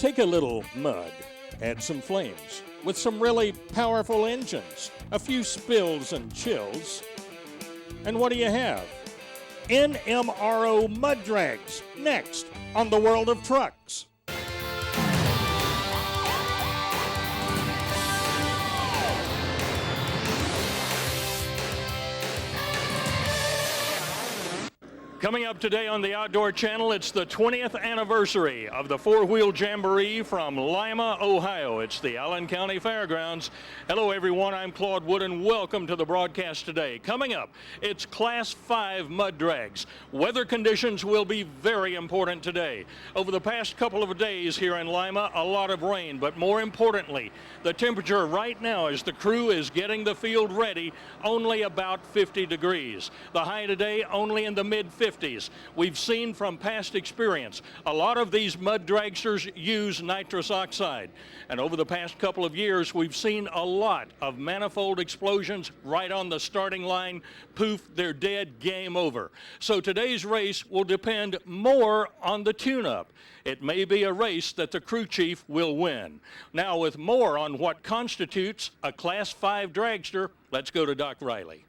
Take a little mud, add some flames with some really powerful engines, a few spills and chills, and what do you have? NMRO mud drags, next on the World of Trucks. Coming up today on the Outdoor Channel, it's the 20th anniversary of the four-wheel jamboree from Lima, Ohio. It's the Allen County Fairgrounds. Hello, everyone. I'm Claude Wood, and welcome to the broadcast today. Coming up, it's Class 5 mud drags. Weather conditions will be very important today. Over the past couple of days here in Lima, a lot of rain, but more importantly, the temperature right now as the crew is getting the field ready, only about 50 degrees. The high today only in the mid-50s. We've seen from past experience, a lot of these mud dragsters use nitrous oxide. And over the past couple of years, we've seen a lot of manifold explosions right on the starting line. Poof, they're dead, game over. So today's race will depend more on the tune-up. It may be a race that the crew chief will win. Now, with more on what constitutes a Class 5 dragster, let's go to Doc Riley.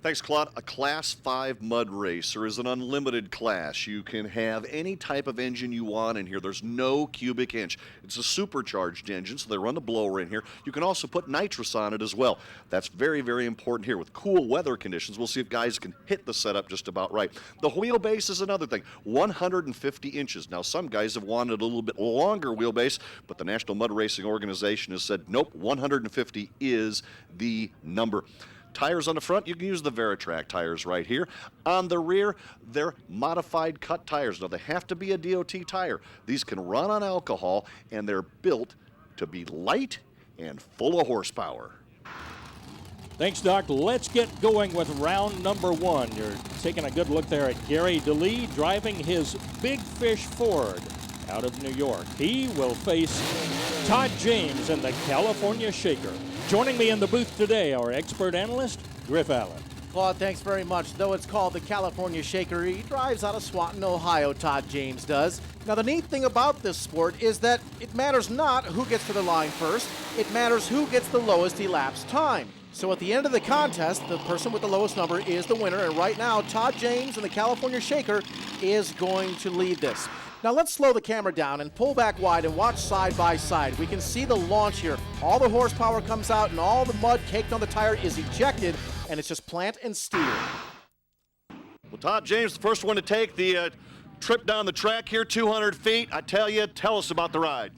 Thanks, Claude. A Class 5 mud racer is an unlimited class. You can have any type of engine you want in here. There's no cubic inch. It's a supercharged engine, so they run the blower in here. You can also put nitrous on it as well. That's very, very important here. With cool weather conditions, we'll see if guys can hit the setup just about right. The wheelbase is another thing, 150 inches. Now, some guys have wanted a little bit longer wheelbase, but the National Mud Racing Organization has said, nope, 150 is the number. Tires on the front, you can use the Veritrac tires right here. On the rear, they're modified cut tires. Now, they have to be a DOT tire. These can run on alcohol, and they're built to be light and full of horsepower. Thanks, Doc. Let's get going with round number one. You're taking a good look there at Gary DeLee driving his Big Fish Ford out of New York. He will face Todd James in the California Shaker. Joining me in the booth today, our expert analyst, Griff Allen. Claude, thanks very much. Though it's called the California Shaker, he drives out of Swanton, Ohio, Todd James does. Now, the neat thing about this sport is that it matters not who gets to the line first, it matters who gets the lowest elapsed time. So at the end of the contest, the person with the lowest number is the winner, and right now, Todd James in the California Shaker is going to lead this. Now let's slow the camera down and pull back wide and watch side by side. We can see the launch here. All the horsepower comes out and all the mud caked on the tire is ejected, and it's just plant and steer. Well, Todd James, the first one to take the trip down the track here, 200 feet. I tell you, tell us about the ride.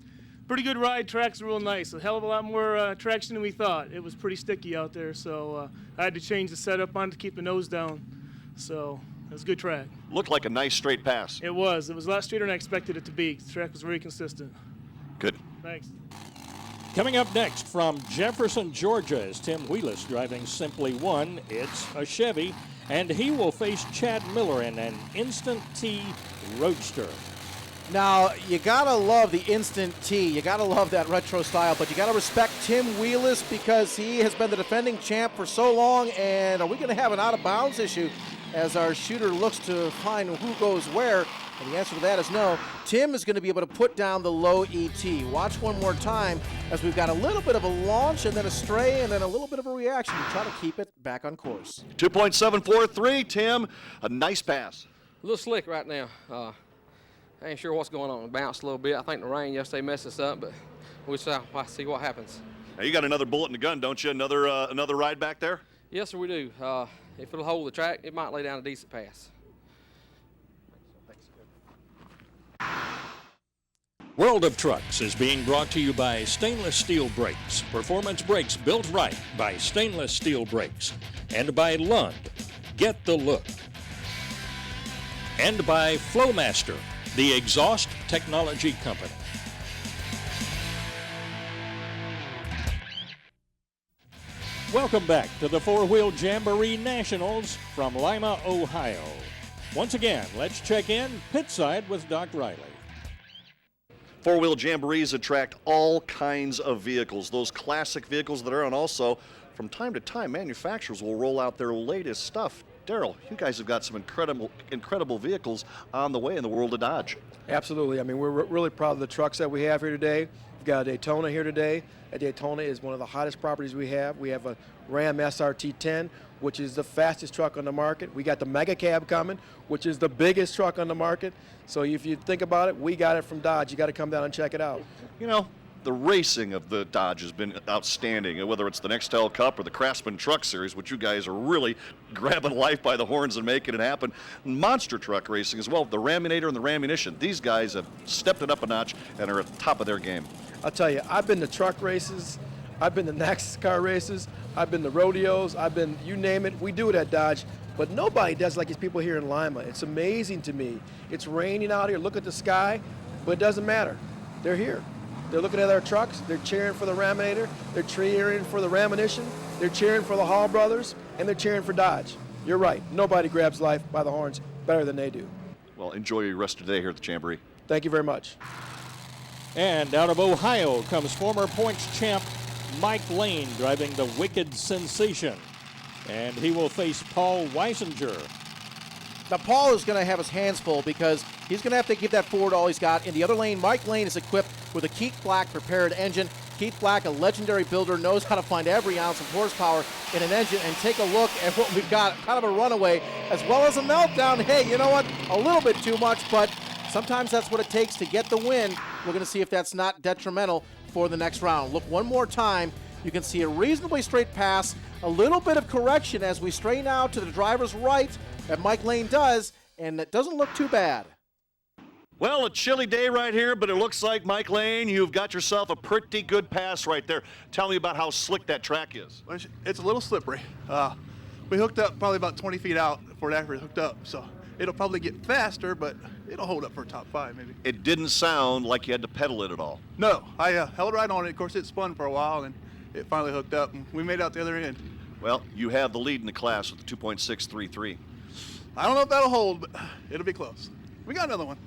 Pretty good ride. Track's real nice. A hell of a lot more traction than we thought. It was pretty sticky out there, so I had to change the setup on to keep the nose down. So it was a good track. Looked like a nice straight pass. It was. It was a lot straighter than I expected it to be. The track was very consistent. Good. Thanks. Coming up next from Jefferson, Georgia, is Tim Wheelis driving Simply One. It's a Chevy, and he will face Chad Miller in an Instant T Roadster. Now, you gotta love the Instant T. You gotta love that retro style, but you gotta respect Tim Wheelis because he has been the defending champ for so long. And are we gonna have an out-of-bounds issue as our shooter looks to find who goes where? And the answer to that is no. Tim is going to be able to put down the low ET. Watch one more time as we've got a little bit of a launch and then a stray and then a little bit of a reaction to try to keep it back on course. 2.743, Tim. A nice pass. A little slick right now. I ain't sure what's going on. It bounced a little bit. I think the rain yesterday messed us up, but we'll see what happens. Now, you got another bullet in the gun, don't you? Another ride back there? Yes, sir, we do. If it'll hold the track, it might lay down a decent pass. World of Trucks is being brought to you by Stainless Steel Brakes. Performance brakes built right by Stainless Steel Brakes. And by Lund. Get the look. And by Flowmaster, the exhaust technology company. Welcome back to the Four-Wheel Jamboree Nationals from Lima, Ohio. Once again, let's check in Pitside with Doc Riley. Four-wheel jamborees attract all kinds of vehicles, those classic vehicles that are on. Also, from time to time, manufacturers will roll out their latest stuff. Daryl, you guys have got some incredible vehicles on the way in the world of Dodge. Absolutely. I mean, we're really proud of the trucks that we have here today. We've got a Daytona here today. A Daytona is one of the hottest properties we have. We have a Ram SRT10, which is the fastest truck on the market. We got the Mega Cab coming, which is the biggest truck on the market. So if you think about it, we got it from Dodge. You got to come down and check it out. You know, the racing of the Dodge has been outstanding, whether it's the Nextel Cup or the Craftsman Truck Series, which you guys are really grabbing life by the horns and making it happen. Monster truck racing as well, the Raminator and the Ramunition. These guys have stepped it up a notch and are at the top of their game. I'll tell you, I've been to truck races, I've been to NASCAR races, I've been to rodeos, I've been, you name it, we do it at Dodge. But nobody does like these people here in Lima. It's amazing to me. It's raining out here, look at the sky, but it doesn't matter. They're here. They're looking at our trucks, they're cheering for the Raminator, they're cheering for the Ramunition, they're cheering for the Hall brothers, and they're cheering for Dodge. You're right, nobody grabs life by the horns better than they do. Well, enjoy your rest of the day here at the Jamboree. Thank you very much. And out of Ohio comes former points champ Mike Lane driving the Wicked Sensation. And he will face Paul Weisinger. Now, Paul is going to have his hands full because he's going to have to give that Ford all he's got. In the other lane, Mike Lane is equipped with a Keith Black prepared engine. Keith Black, a legendary builder, knows how to find every ounce of horsepower in an engine. And take a look at what we've got, kind of a runaway, as well as a meltdown. Hey, you know what? A little bit too much, but sometimes that's what it takes to get the win. We're going to see if that's not detrimental for the next round. Look one more time. You can see a reasonably straight pass, a little bit of correction as we straighten out to the driver's right that Mike Lane does, and it doesn't look too bad. Well, a chilly day right here, but it looks like, Mike Lane, you've got yourself a pretty good pass right there. Tell me about how slick that track is. It's a little slippery. We hooked up probably about 20 feet out before it actually hooked up, so it'll probably get faster, but it'll hold up for a top 5 maybe. It didn't sound like you had to pedal it at all. No, I held right on it. Of course, it spun for a while, and it finally hooked up, and we made it out the other end. Well, you have the lead in the class with the 2.633. I don't know if that'll hold, but it'll be close. We got another one.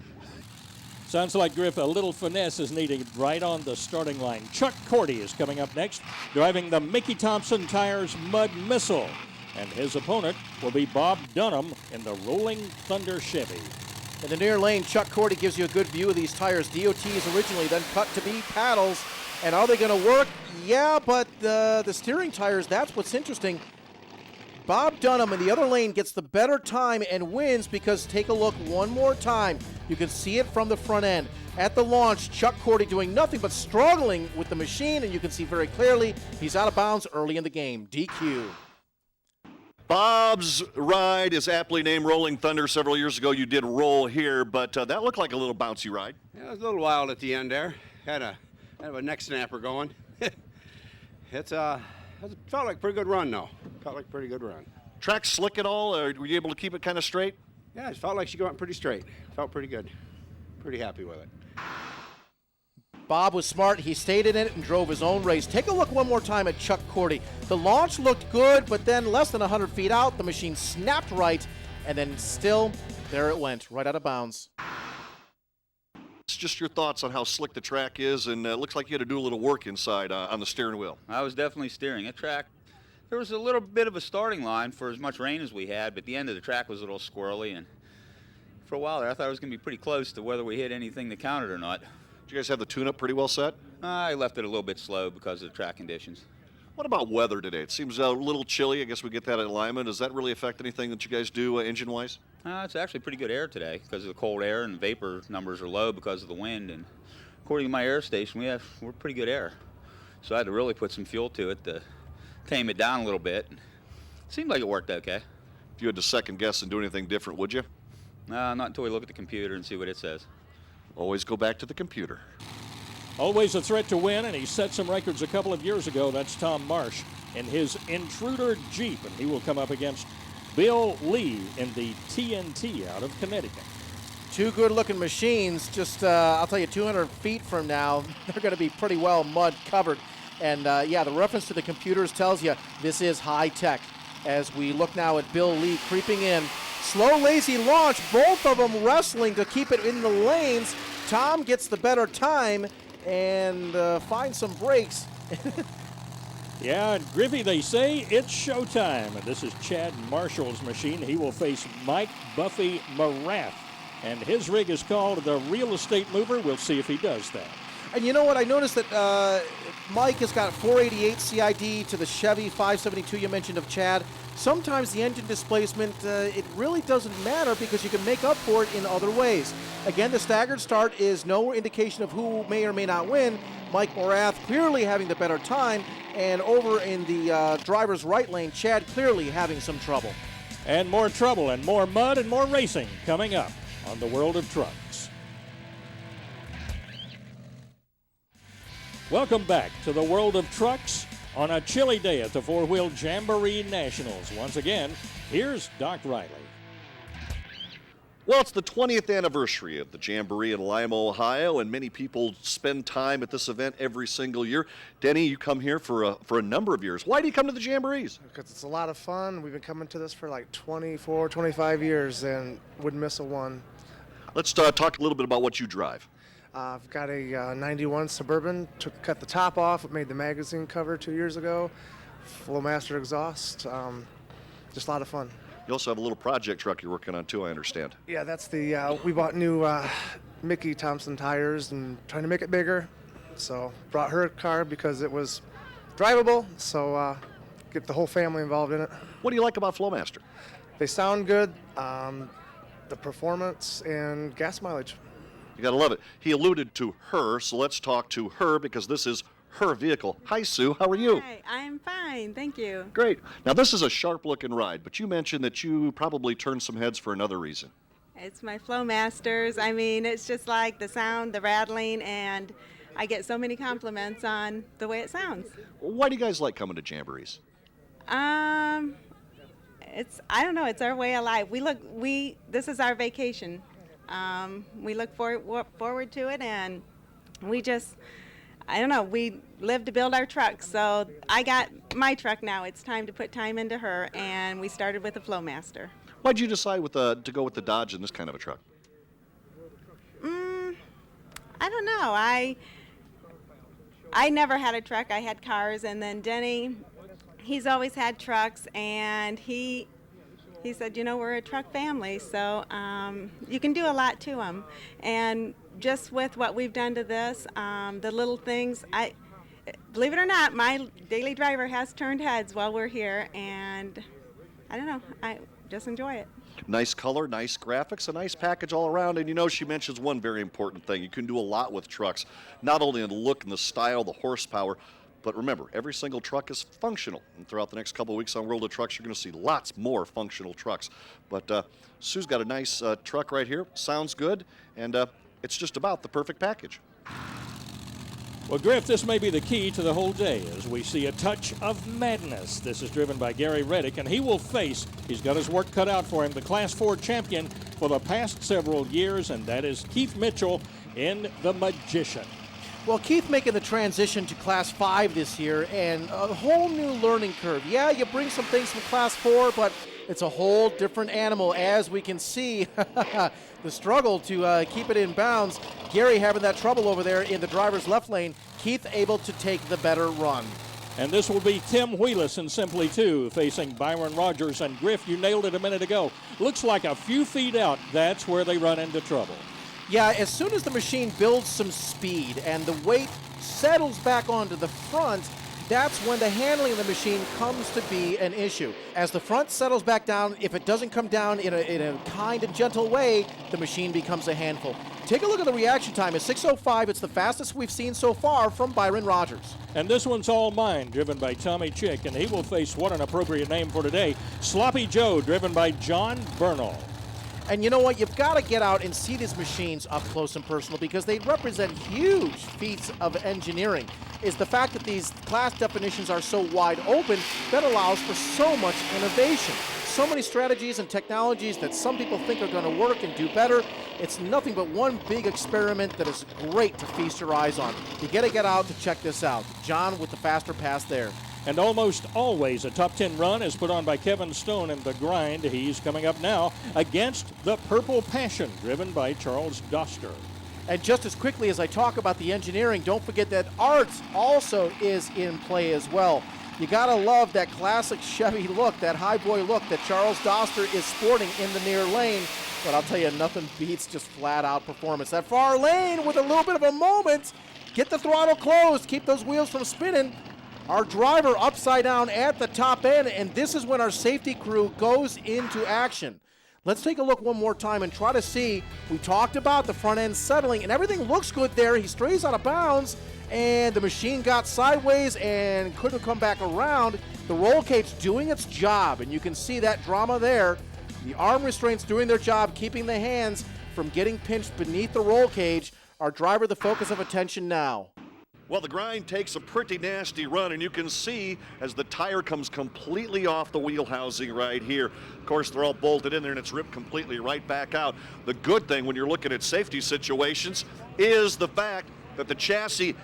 Sounds like, Griff, a little finesse is needed right on the starting line. Chuck Cordy is coming up next, driving the Mickey Thompson Tires Mud Missile. And his opponent will be Bob Dunham in the Rolling Thunder Chevy. In the near lane, Chuck Cordy gives you a good view of these tires. DOTs originally, then cut to be paddles. And are they going to work? Yeah, but the steering tires, that's what's interesting. Bob Dunham in the other lane gets the better time and wins because take a look one more time. You can see it from the front end. At the launch, Chuck Cordy doing nothing but struggling with the machine, and you can see very clearly he's out of bounds early in the game. DQ. Bob's ride is aptly named Rolling Thunder. Several years ago you did roll here, but that looked like a little bouncy ride. Yeah, it was a little wild at the end there. Had a neck snapper going. It felt like a pretty good run, though. Felt like a pretty good run. Track slick at all, or were you able to keep it kind of straight? Yeah, it felt like she went pretty straight. Felt pretty good. Pretty happy with it. Bob was smart. He stayed in it and drove his own race. Take a look one more time at Chuck Cordy. The launch looked good, but then less than 100 feet out, the machine snapped right, and then still, there it went, right out of bounds. It's just your thoughts on how slick the track is, and it looks like you had to do a little work inside on the steering wheel. I was definitely steering. That track, there was a little bit of a starting line for as much rain as we had, but the end of the track was a little squirrely, and for a while there I thought it was going to be pretty close to whether we hit anything that counted or not. Did you guys have the tune-up pretty well set? I left it a little bit slow because of the track conditions. What about weather today? It seems a little chilly. I guess we get that at Lima. Does that really affect anything that you guys do engine-wise? It's actually pretty good air today because of the cold air, and the vapor numbers are low because of the wind. And according to my air station, we're pretty good air. So I had to really put some fuel to it to tame it down a little bit. It seemed like it worked okay. If you had to second guess and do anything different, would you? Not until we look at the computer and see what it says. Always go back to the computer. Always a threat to win, and he set some records a couple of years ago. That's Tom Marsh in his Intruder Jeep, and he will come up against Bill Lee in the TNT out of Connecticut. Two good-looking machines. Just, I'll tell you, 200 feet from now, they're going to be pretty well mud-covered. And, yeah, the reference to the computers tells you this is high-tech. As we look now at Bill Lee creeping in. Slow, lazy launch, both of them wrestling to keep it in the lanes. Tom gets the better time and finds some brakes. Yeah, and Griffey, they say it's showtime. And this is Chad Marshall's machine. He will face Mike Buffy Marath. And his rig is called the Real Estate Mover. We'll see if he does that. And you know what? I noticed that Mike has got 488 CID to the Chevy 572 you mentioned of Chad. Sometimes the engine displacement, it really doesn't matter because you can make up for it in other ways. Again, the staggered start is no indication of who may or may not win. Mike Morath clearly having the better time, and over in the driver's right lane, Chad clearly having some trouble. And more trouble and more mud and more racing coming up on the World of Trucks. Welcome back to the World of Trucks on a chilly day at the Four Wheel Jamboree Nationals. Once again, here's Doc Riley. Well, it's the 20th anniversary of the Jamboree in Lima, Ohio, and many people spend time at this event every single year. Denny, you come here for a number of years. Why do you come to the Jamborees? Because it's a lot of fun. We've been coming to this for like 24, 25 years and wouldn't miss a one. Let's talk a little bit about what you drive. I've got a 91 Suburban, cut the top off, made the magazine cover 2 years ago, Flowmaster exhaust, just a lot of fun. You also have a little project truck you're working on too, I understand. Yeah, that's the, we bought new Mickey Thompson tires and trying to make it bigger, so brought her a car because it was drivable, so get the whole family involved in it. What do you like about Flowmaster? They sound good, the performance and gas mileage. You gotta love it. He alluded to her, so let's talk to her because this is her vehicle. Hi, Sue. How are you? Hi, I'm fine. Thank you. Great. Now, this is a sharp-looking ride, but you mentioned that you probably turned some heads for another reason. It's my Flowmasters. I mean, it's just like the sound, the rattling, and I get so many compliments on the way it sounds. Why do you guys like coming to Jamborees? I don't know. It's our way of life. This is our vacation. We look forward to it, and we just, I don't know, we live to build our trucks. So I got my truck now. It's time to put time into her, and we started with a Flowmaster. Why'd you decide to go with the Dodge in this kind of a truck? I don't know. I never had a truck. I had cars, and then Denny, he's always had trucks, and he said, you know, we're a truck family, so you can do a lot to them. And just with what we've done to this, the little things, believe it or not, my daily driver has turned heads while we're here, and I don't know, I just enjoy it. Nice color, nice graphics, a nice package all around. And you know, she mentions one very important thing. You can do a lot with trucks, not only in the look and the style, the horsepower, but remember, every single truck is functional. And throughout the next couple of weeks on World of Trucks, you're going to see lots more functional trucks. But Sue's got a nice truck right here. Sounds good, and it's just about the perfect package. Well, Griff, this may be the key to the whole day as we see a touch of madness. This is driven by Gary Reddick, and he's got his work cut out for him, the Class 4 champion for the past several years, and that is Keith Mitchell in the Magician. Well, Keith making the transition to Class 5 this year, and a whole new learning curve. Yeah, you bring some things from Class 4, but it's a whole different animal, as we can see. The struggle to keep it in bounds. Gary having that trouble over there in the driver's left lane. Keith able to take the better run. And this will be Tim Wheelis in Simply 2 facing Byron Rogers. And Griff, you nailed it a minute ago. Looks like a few feet out, that's where they run into trouble. Yeah, as soon as the machine builds some speed and the weight settles back onto the front, that's when the handling of the machine comes to be an issue. As the front settles back down, if it doesn't come down in a kind and gentle way, the machine becomes a handful. Take a look at the reaction time. At 6:05, it's the fastest we've seen so far from Byron Rogers. And this one's all mine, driven by Tommy Chick, and he will face, what an appropriate name for today, Sloppy Joe, driven by John Bernal. And you know what? You've got to get out and see these machines up close and personal because they represent huge feats of engineering. Is the fact that these class definitions are so wide open that allows for so much innovation. So many strategies and technologies that some people think are going to work and do better. It's nothing but one big experiment that is great to feast your eyes on. You got to get out to check this out. John with the faster pass there. And almost always a top 10 run is put on by Kevin Stone in the grind. He's coming up now against the Purple Passion, driven by Charles Doster. And just as quickly as I talk about the engineering, don't forget that art also is in play as well. You gotta love that classic Chevy look, that high boy look that Charles Doster is sporting in the near lane. But I'll tell you, nothing beats just flat out performance. That far lane with a little bit of a moment. Get the throttle closed, keep those wheels from spinning. Our driver upside down at the top end, and this is when our safety crew goes into action. Let's take a look one more time and try to see. We talked about the front end settling, and everything looks good there. He strays out of bounds, and the machine got sideways and couldn't come back around. The roll cage doing its job, and you can see that drama there. The arm restraints doing their job, keeping the hands from getting pinched beneath the roll cage. Our driver the focus of attention now. Well, the grind takes a pretty nasty run, and you can see as the tire comes completely off the wheel housing right here. Of course, they're all bolted in there, and it's ripped completely right back out. The good thing when you're looking at safety situations is the fact that the chassis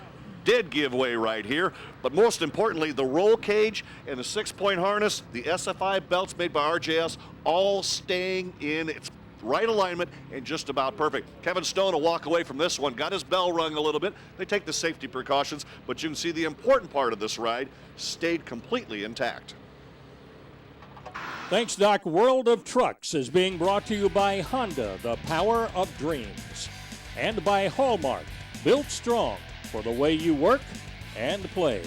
did give way right here, but most importantly, the roll cage and the 6-point harness, the SFI belts made by RJS, all staying in its right alignment and just about perfect. Kevin Stone will walk away from this one, got his bell rung a little bit. They take the safety precautions, but you can see the important part of this ride stayed completely intact. Thanks, Doc. World of Trucks is being brought to you by Honda, the power of dreams, and by Hallmark, built strong for the way you work and play.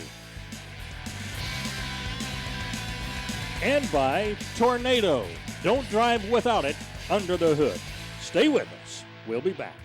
And by Tornado. Don't drive without it under the hood. Stay with us. We'll be back.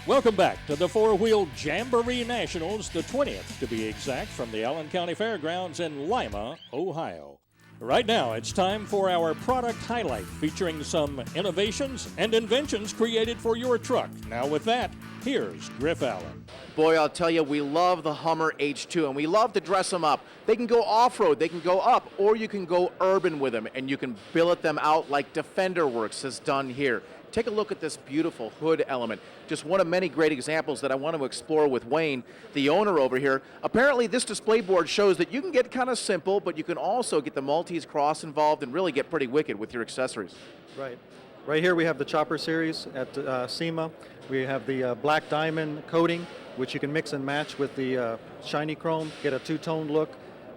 Welcome back to the Four-Wheel Jamboree Nationals, the 20th to be exact, from the Allen County Fairgrounds in Lima, Ohio. Right now, it's time for our product highlight, featuring some innovations and inventions created for your truck. Now with that, here's Griff Allen. Boy, I'll tell you, we love the Hummer H2, and we love to dress them up. They can go off-road, they can go up, or you can go urban with them, and you can billet them out like Defender Works has done here. Take a look at this beautiful hood element. Just one of many great examples that I want to explore with Wayne, the owner over here. Apparently, this display board shows that you can get kind of simple, but you can also get the Maltese cross involved and really get pretty wicked with your accessories. Right. Right here we have the Chopper series at SEMA. We have the black diamond coating, which you can mix and match with the shiny chrome, get a two-tone look.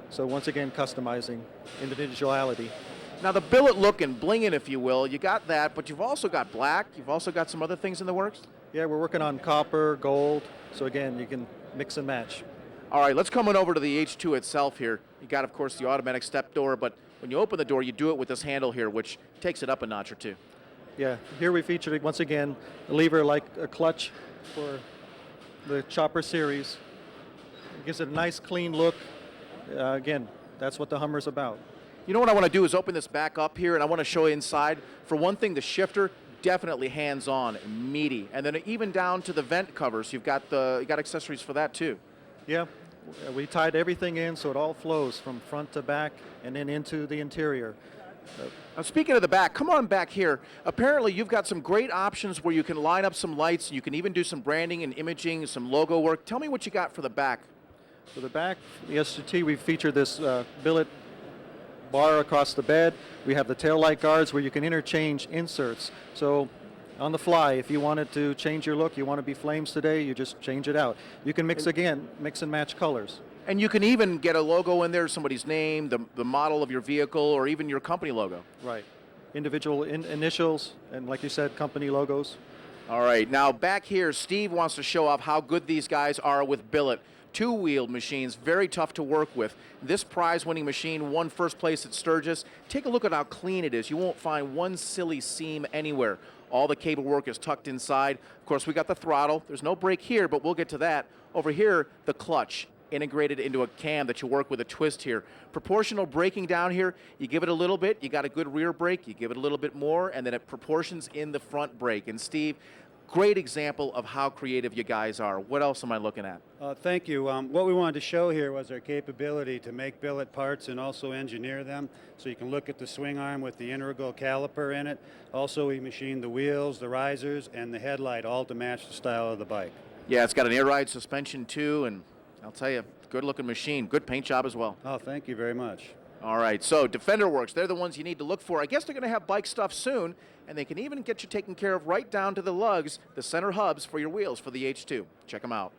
So once again, customizing individuality. Now the billet look and blinging, if you will, you got that, but you've also got black, you've also got some other things in the works? Yeah, we're working on copper, gold, so again, you can mix and match. All right, let's come on over to the H2 itself here. You got, of course, the automatic step door, but when you open the door, you do it with this handle here, which takes it up a notch or two. Yeah, here we featured, once again, a lever like a clutch for the Chopper series. It gives it a nice, clean look. Again, that's what the Hummer's about. You know what I want to do is open this back up here, and I want to show you inside. For one thing, the shifter, definitely hands-on and meaty. And then even down to the vent covers, you got accessories for that too. Yeah, we tied everything in so it all flows from front to back and then into the interior. Now speaking of the back, come on back here. Apparently you've got some great options where you can line up some lights. You can even do some branding and imaging, some logo work. Tell me what you got for the back. For the back, the SGT, we featured this billet bar across the bed. We have the tail light guards where you can interchange inserts. So on the fly, if you wanted to change your look, you want to be flames today, you just change it out. You can mix and match colors. And you can even get a logo in there, somebody's name, the model of your vehicle, or even your company logo. Right. Individual initials, and like you said, company logos. All right, now back here, Steve wants to show off how good these guys are with billet. Two-wheeled machines, very tough to work with. This prize-winning machine won first place at Sturgis. Take a look at how clean it is. You won't find one silly seam anywhere. All the cable work is tucked inside. Of course, we got the throttle. There's no brake here, but we'll get to that. Over here, the clutch, integrated into a cam that you work with a twist here. Proportional braking down here, you give it a little bit, you got a good rear brake, you give it a little bit more, and then it proportions in the front brake. And Steve, great example of how creative you guys are. What else am I looking at? Thank you. What we wanted to show here was our capability to make billet parts and also engineer them. So you can look at the swing arm with the integral caliper in it. Also, we machined the wheels, the risers, and the headlight, all to match the style of the bike. Yeah, it's got an air ride suspension too, and I'll tell you, good looking machine. Good paint job as well. Oh, thank you very much. All right, so Defender Works, they're the ones you need to look for. I guess they're going to have bike stuff soon, and they can even get you taken care of right down to the lugs, the center hubs for your wheels for the H2. Check them out.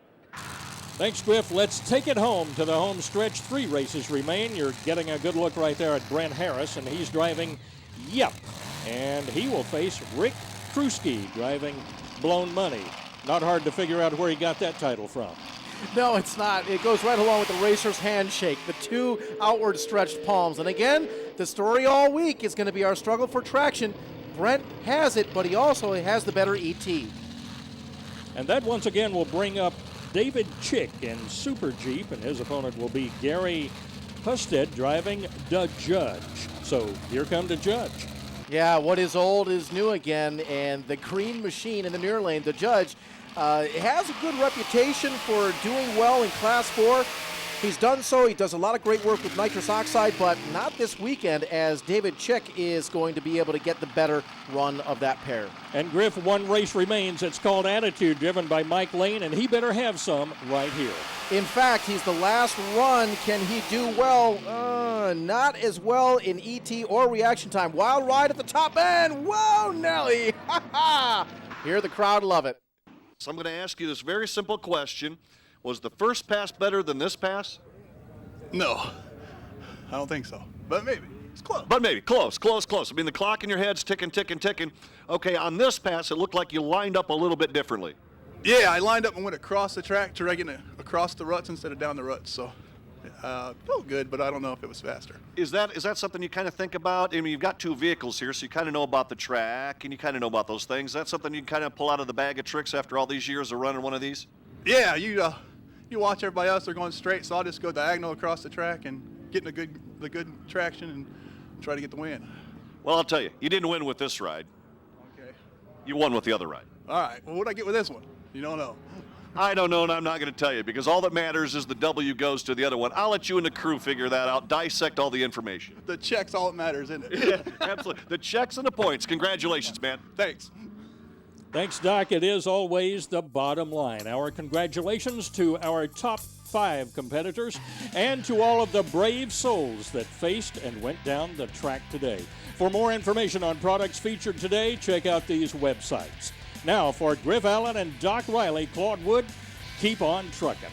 Thanks, Griff. Let's take it home to the home stretch. 3 races remain. You're getting a good look right there at Brent Harris, and he's driving Yep. And he will face Rick Kruski driving Blown Money. Not hard to figure out where he got that title from. No, it's not. It goes right along with the racer's handshake, the 2 outward stretched palms. And again, the story all week is going to be our struggle for traction. Brent has it, but he also has the better ET. And that once again will bring up David Chick in Super Jeep, and his opponent will be Gary Husted driving the Judge. So here come the Judge. Yeah, what is old is new again, and the green machine in the near lane, the Judge, has a good reputation for doing well in Class 4. He's done so. He does a lot of great work with nitrous oxide, but not this weekend, as David Chick is going to be able to get the better run of that pair. And Griff, 1 race remains. It's called Attitude, driven by Mike Lane, and he better have some right here. In fact, he's the last run. Can he do well? Not as well in ET or reaction time. Wild ride at the top end. Whoa, Nelly. Hear the crowd love it. So I'm going to ask you this very simple question. Was the first pass better than this pass? No, I don't think so, but maybe. It's close. But maybe. Close. I mean, the clock in your head's ticking. Okay, on this pass, it looked like you lined up a little bit differently. Yeah, I lined up and went across the track to getting across the ruts instead of down the ruts, so felt good, but I don't know if it was faster. Is that something you kind of think about? I mean, you've got 2 vehicles here, so you kind of know about the track, and you kind of know about those things. Is that something you can kind of pull out of the bag of tricks after all these years of running one of these? Yeah, you watch everybody else, they're going straight, so I'll just go diagonal across the track and get in the good traction and try to get the win. Well, I'll tell you, you didn't win with this ride. Okay. You won with the other ride. All right, well, what did I get with this one? You don't know. I don't know, and I'm not going to tell you, because all that matters is the W goes to the other one. I'll let you and the crew figure that out, dissect all the information. The check's all that matters, isn't it? Yeah, absolutely. The checks and the points. Congratulations, man. Thanks. Thanks, Doc. It is always the bottom line. Our congratulations to our top 5 competitors and to all of the brave souls that faced and went down the track today. For more information on products featured today, check out these websites. Now, for Griff Allen and Doc Riley, Claude Wood, keep on trucking.